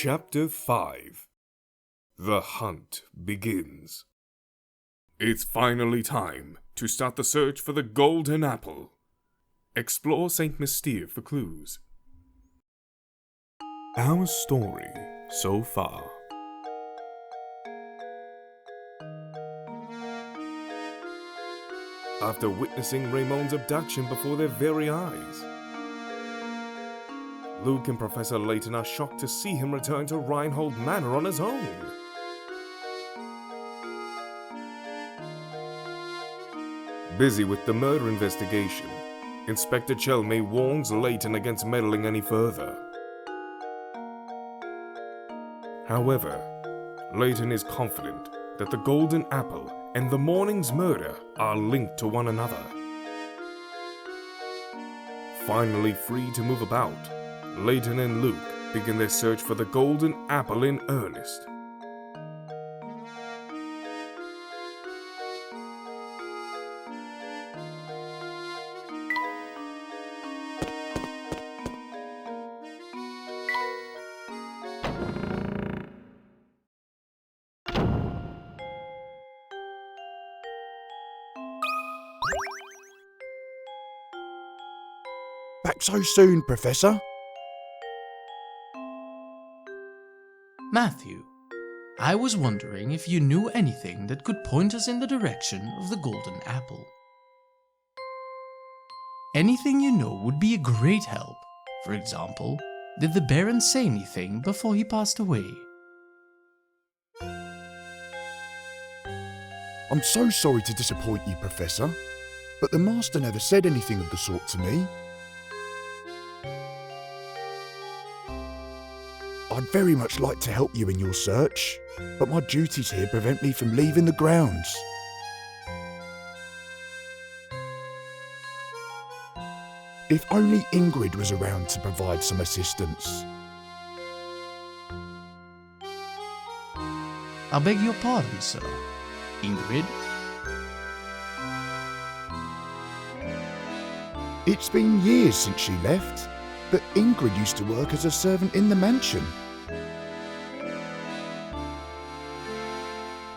Chapter 5. The Hunt Begins. It's finally time to start the search for the Golden Apple. Explore St. Mystere for clues. Our story so far. After witnessing Raymond's abduction before their very eyes, Luke and Professor Layton are shocked to see him return to Reinhold Manor on his own. Busy with the murder investigation, Inspector Chelmey warns Leighton against meddling any further. However, Leighton is confident that the Golden Apple and the morning's murder are linked to one another. Finally free to move about, Leighton and Luke begin their search for the Golden Apple in earnest. Back so soon, Professor? Matthew, I was wondering if you knew anything that could point us in the direction of the Golden Apple. Anything you know would be a great help. For example, did the Baron say anything before he passed away? I'm so sorry to disappoint you, Professor, but the Master never said anything of the sort to me. I'd very much like to help you in your search, but my duties here prevent me from leaving the grounds. If only Ingrid was around to provide some assistance. I beg your pardon, sir. Ingrid? It's been years since she left, but Ingrid used to work as a servant in the mansion.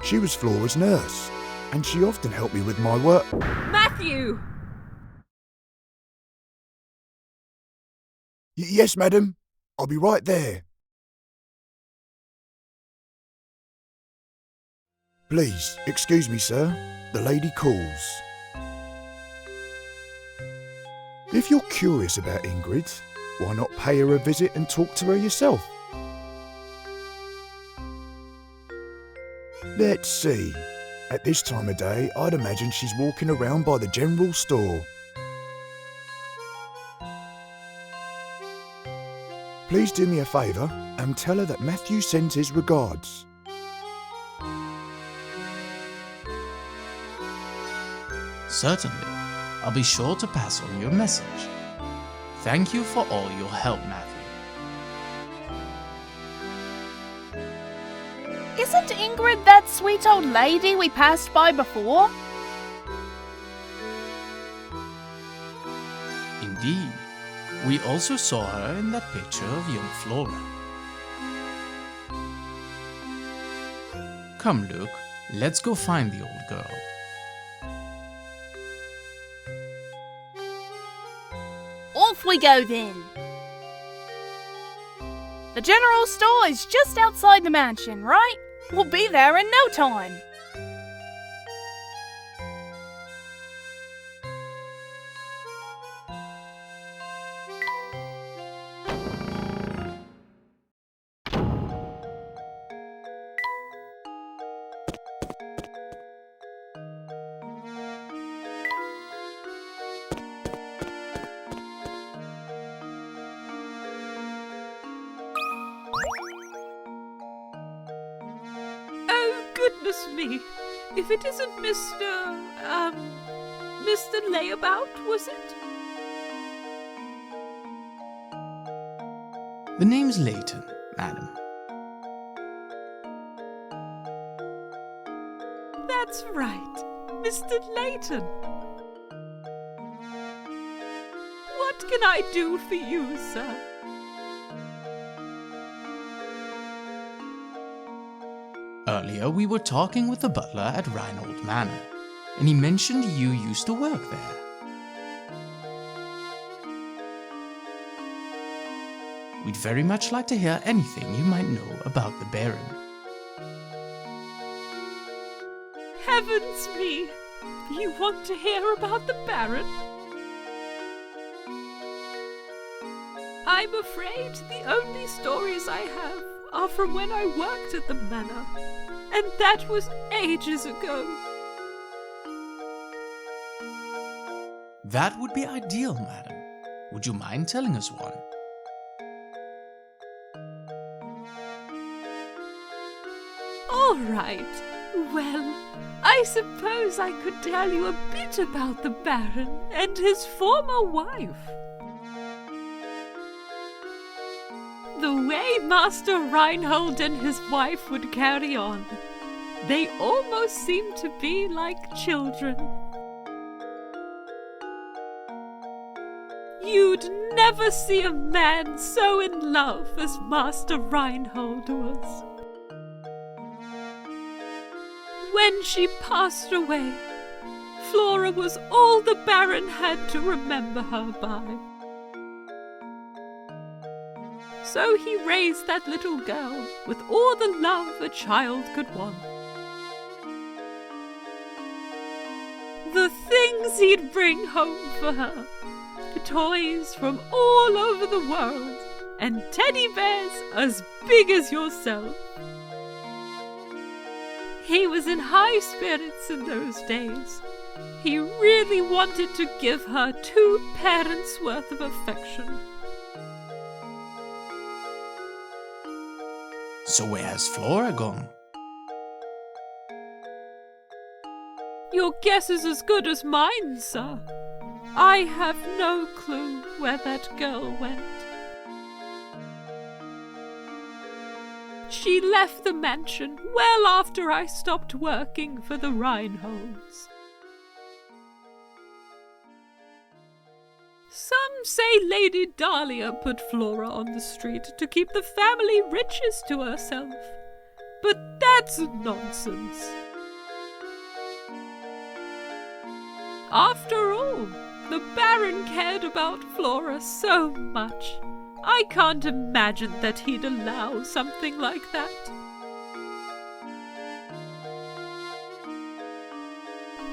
She was Flora's nurse, and she often helped me with my work. Matthew! Yes, madam. I'll be right there. Please, excuse me, sir. The lady calls. If you're curious about Ingrid, why not pay her a visit and talk to her yourself? Let's see. At this time of day, I'd imagine she's walking around by the general store. Please do me a favour and tell her that Matthew sends his regards. Certainly. I'll be sure to pass on your message. Thank you for all your help, Matthew. Isn't Ingrid that sweet old lady we passed by before? Indeed. We also saw her in that picture of young Flora. Come, Luke, let's go find the old girl. Off we go then. The general store is just outside the mansion, right? We'll be there in no time. Goodness me, if it isn't Mr. Layabout, was it? The name's Leighton, madam. That's right, Mr. Layton. What can I do for you, sir? Earlier we were talking with the butler at Reinhold Manor, and he mentioned you used to work there. We'd very much like to hear anything you might know about the Baron. Heavens me! You want to hear about the Baron? I'm afraid the only stories I have are from when I worked at the manor, and that was ages ago. That would be ideal, madam. Would you mind telling us one? All right. Well, I suppose I could tell you a bit about the Baron and his former wife. The way Master Reinhold and his wife would carry on, they almost seemed to be like children. You'd never see a man so in love as Master Reinhold was. When she passed away, Flora was all the Baron had to remember her by. So he raised that little girl with all the love a child could want. The things he'd bring home for her, toys from all over the world, and teddy bears as big as yourself. He was in high spirits in those days. He really wanted to give her 2 parents' worth of affection. So where has Flora gone? Your guess is as good as mine, sir. I have no clue where that girl went. She left the mansion well after I stopped working for the Reinholds. Some say Lady Dahlia put Flora on the street to keep the family riches to herself, but that's nonsense. After all, the Baron cared about Flora so much. I can't imagine that he'd allow something like that.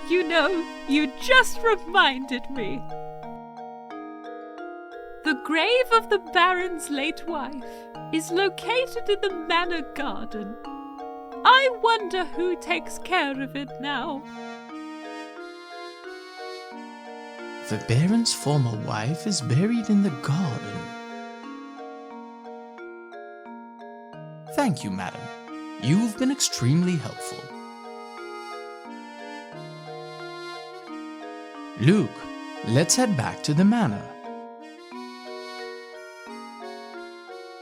You know, you just reminded me. The grave of the Baron's late wife is located in the manor garden. I wonder who takes care of it now. The Baron's former wife is buried in the garden. Thank you, madam. You've been extremely helpful. Luke, let's head back to the manor.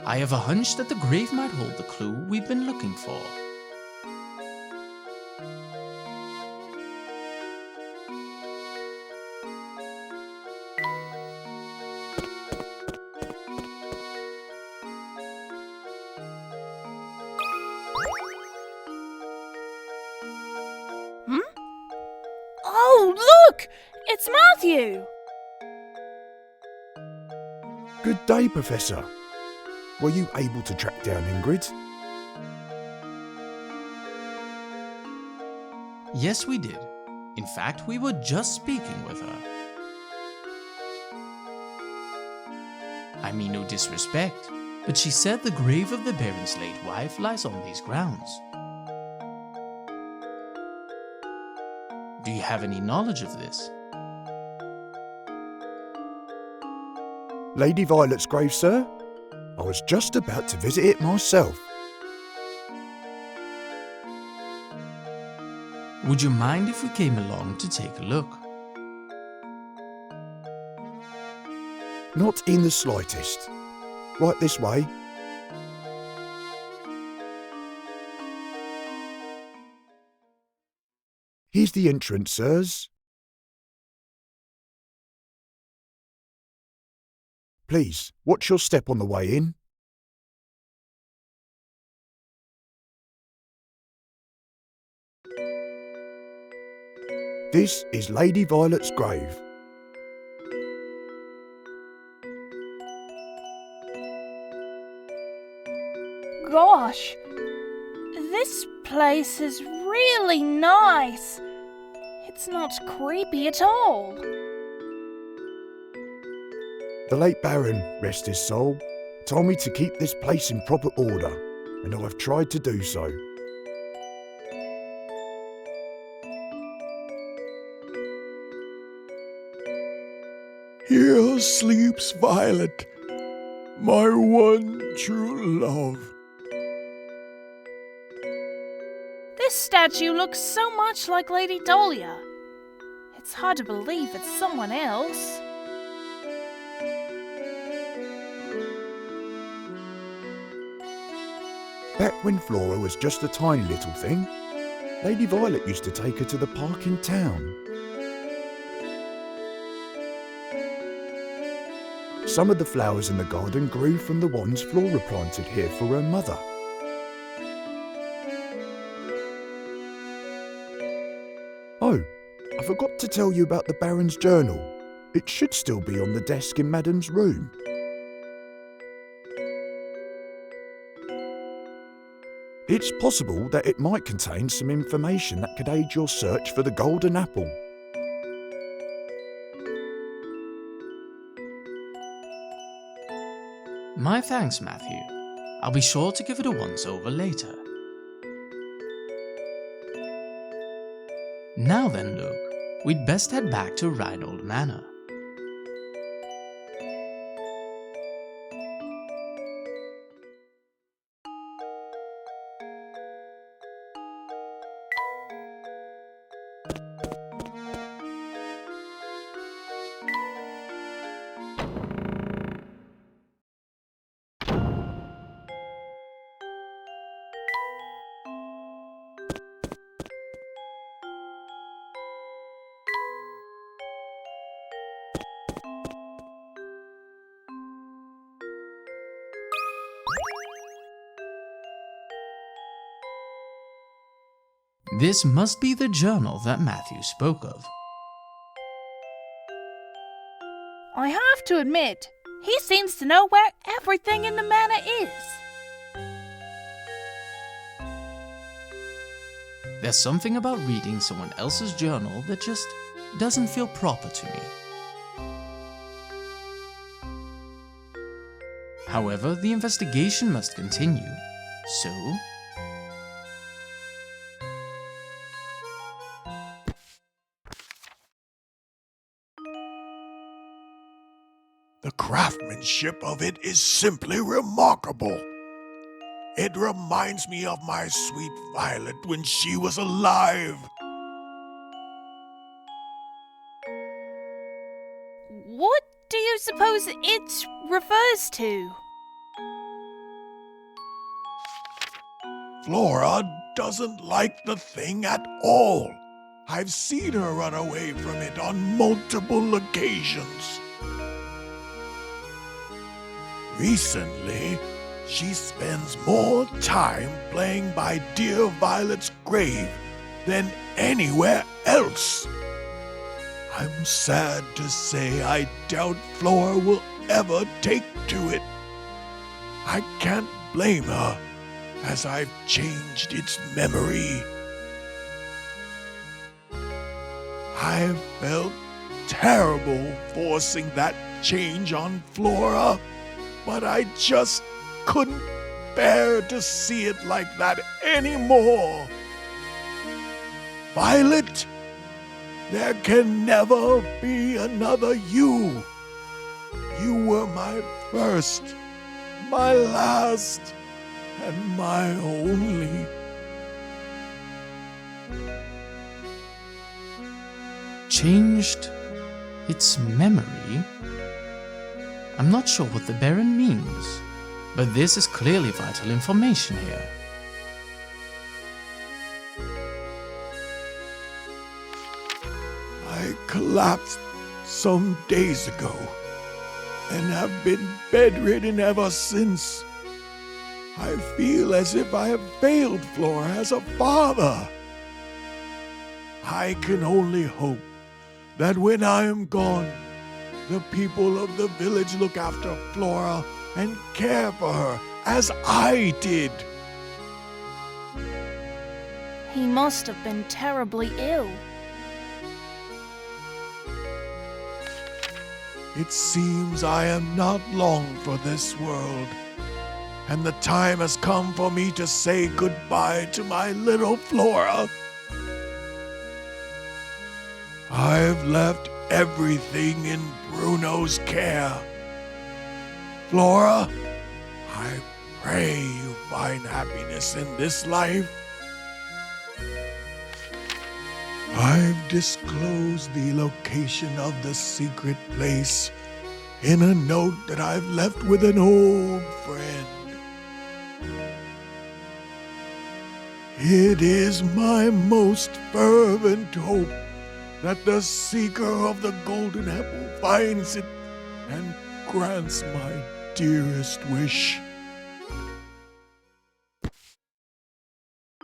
I have a hunch that the grave might hold the clue we've been looking for. Oh, look! It's Matthew! Good day, Professor. Were you able to track down Ingrid? Yes, we did. In fact, we were just speaking with her. I mean no disrespect, but she said the grave of the Baron's late wife lies on these grounds. Do you have any knowledge of this? Lady Violet's grave, sir? I was just about to visit it myself. Would you mind if we came along to take a look? Not in the slightest. Right this way. Here's the entrance, sirs. Please, watch your step on the way in. This is Lady Violet's grave. Gosh, this place is really nice. It's not creepy at all. The late Baron, rest his soul, told me to keep this place in proper order, and I've tried to do so. Here sleeps Violet, my one true love. This statue looks so much like Lady Dahlia. It's hard to believe it's someone else. Back when Flora was just a tiny little thing, Lady Violet used to take her to the park in town. Some of the flowers in the garden grew from the ones Flora planted here for her mother. Oh, I forgot to tell you about the Baron's journal. It should still be on the desk in Madam's room. It's possible that it might contain some information that could aid your search for the golden apple. My thanks, Matthew. I'll be sure to give it a once-over later. Now then, Luke, we'd best head back to Reinhold Manor. This must be the journal that Matthew spoke of. I have to admit, he seems to know where everything in the manor is. There's something about reading someone else's journal that just doesn't feel proper to me. However, the investigation must continue, so... The craftsmanship of it is simply remarkable. It reminds me of my sweet Violet when she was alive. What do you suppose it refers to? Flora doesn't like the thing at all. I've seen her run away from it on multiple occasions. Recently, she spends more time playing by dear Violet's grave than anywhere else. I'm sad to say I doubt Flora will ever take to it. I can't blame her, as I've changed its memory. I felt terrible forcing that change on Flora, but I just couldn't bear to see it like that anymore. Violet, there can never be another you. You were my first, my last, and my only. Changed its memory? I'm not sure what the Baron means, but this is clearly vital information here. I collapsed some days ago, and have been bedridden ever since. I feel as if I have failed Flora as a father. I can only hope that when I am gone, the people of the village look after Flora and care for her as I did. He must have been terribly ill. It seems I am not long for this world, and the time has come for me to say goodbye to my little Flora. I've left everything in Bruno's care. Flora, I pray you find happiness in this life. I've disclosed the location of the secret place in a note that I've left with an old friend. It is my most fervent hope that the seeker of the golden apple finds it and grants my dearest wish.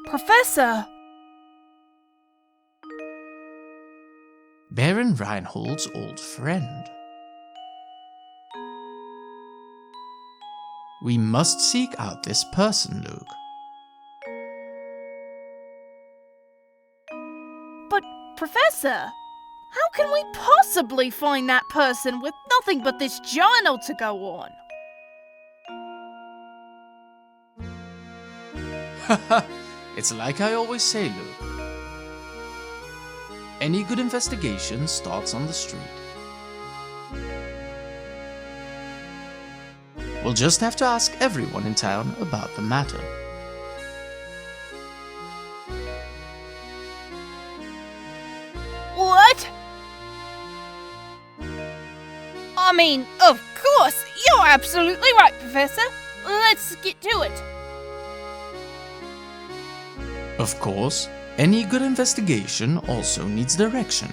Professor! Baron Reinhold's old friend. We must seek out this person, Luke. But, Professor, how can we possibly find that person with nothing but this journal to go on? Haha, it's like I always say, Luke. Any good investigation starts on the street. We'll just have to ask everyone in town about the matter. What? I mean, of course, you're absolutely right, Professor. Let's get to it. Of course, any good investigation also needs direction.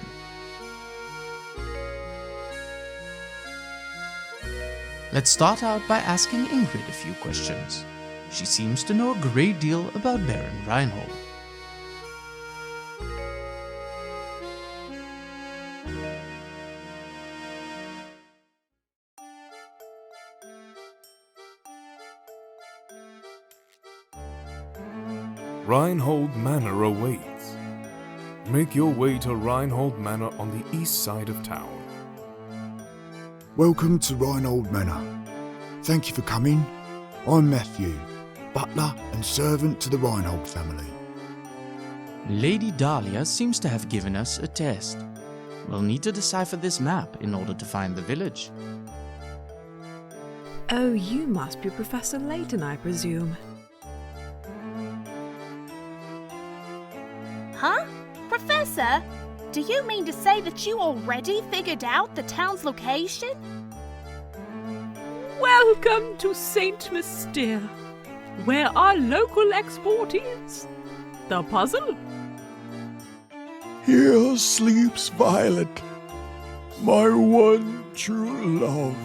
Let's start out by asking Ingrid a few questions. She seems to know a great deal about Baron Reinhold. Reinhold Manor awaits. Make your way to Reinhold Manor on the east side of town. Welcome to Reinhold Manor. Thank you for coming. I'm Matthew, butler and servant to the Reinhold family. Lady Dahlia seems to have given us a test. We'll need to decipher this map in order to find the village. Oh, you must be Professor Layton, I presume. Huh? Professor? Do you mean to say that you already figured out the town's location? Welcome to St. Mystere, where our local export is the puzzle. Here sleeps Violet, my one true love.